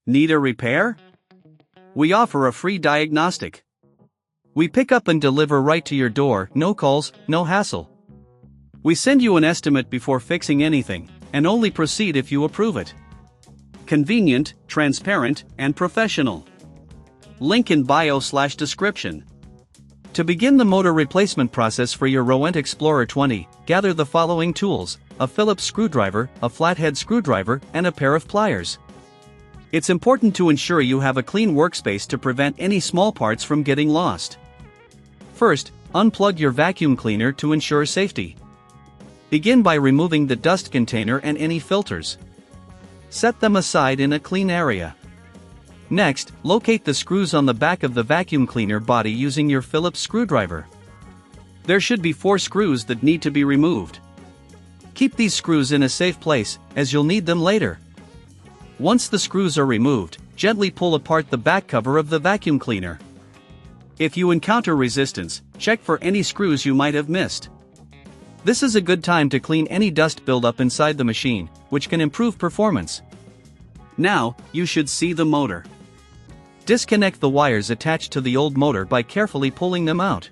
Need a repair? We offer a free diagnostic. We pick up and deliver right to your door, no calls, no hassle. We send you an estimate before fixing anything, and only proceed if you approve it. Convenient, transparent, and professional. Link in bio/description. To begin the motor replacement process for your Rowenta Xplorer 20, gather the following tools: a Phillips screwdriver, a flathead screwdriver, and a pair of pliers. It's important to ensure you have a clean workspace to prevent any small parts from getting lost. First, unplug your vacuum cleaner to ensure safety. Begin by removing the dust container and any filters. Set them aside in a clean area. Next, locate the screws on the back of the vacuum cleaner body using your Phillips screwdriver. There should be 4 screws that need to be removed. Keep these screws in a safe place, as you'll need them later. Once the screws are removed, gently pull apart the back cover of the vacuum cleaner. If you encounter resistance, check for any screws you might have missed. This is a good time to clean any dust buildup inside the machine, which can improve performance. Now, you should see the motor. Disconnect the wires attached to the old motor by carefully pulling them out.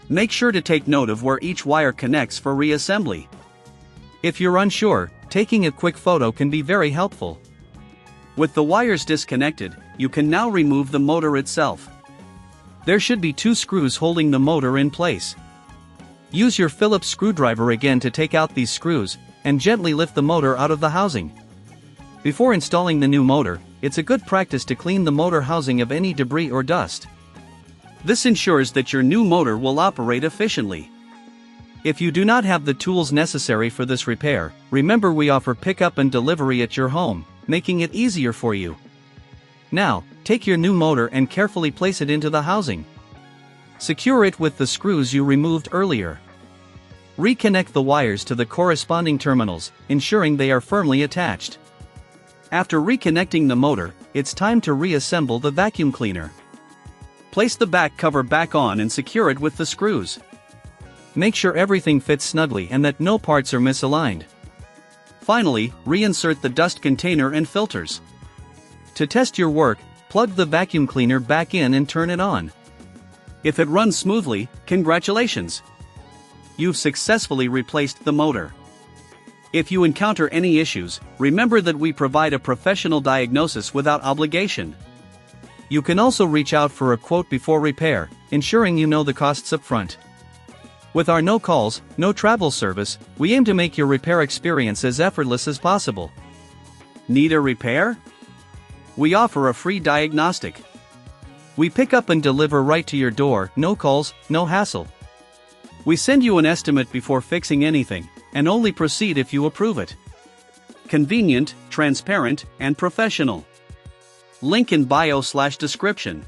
Make sure to take note of where each wire connects for reassembly. If you're unsure, taking a quick photo can be very helpful. With the wires disconnected, you can now remove the motor itself. There should be 2 screws holding the motor in place. Use your Phillips screwdriver again to take out these screws, and gently lift the motor out of the housing. Before installing the new motor, it's a good practice to clean the motor housing of any debris or dust. This ensures that your new motor will operate efficiently. If you do not have the tools necessary for this repair, remember we offer pickup and delivery at your home, making it easier for you. Now, take your new motor and carefully place it into the housing. Secure it with the screws you removed earlier. Reconnect the wires to the corresponding terminals, ensuring they are firmly attached. After reconnecting the motor, it's time to reassemble the vacuum cleaner. Place the back cover back on and secure it with the screws. Make sure everything fits snugly and that no parts are misaligned. Finally, reinsert the dust container and filters. To test your work, plug the vacuum cleaner back in and turn it on. If it runs smoothly, congratulations! You've successfully replaced the motor. If you encounter any issues, remember that we provide a professional diagnosis without obligation. You can also reach out for a quote before repair, ensuring you know the costs up front. With our no calls, no travel service, we aim to make your repair experience as effortless as possible. Need a repair? We offer a free diagnostic. We pick up and deliver right to your door, no calls, no hassle. We send you an estimate before fixing anything, and only proceed if you approve it. Convenient, transparent, and professional. Link in bio/description.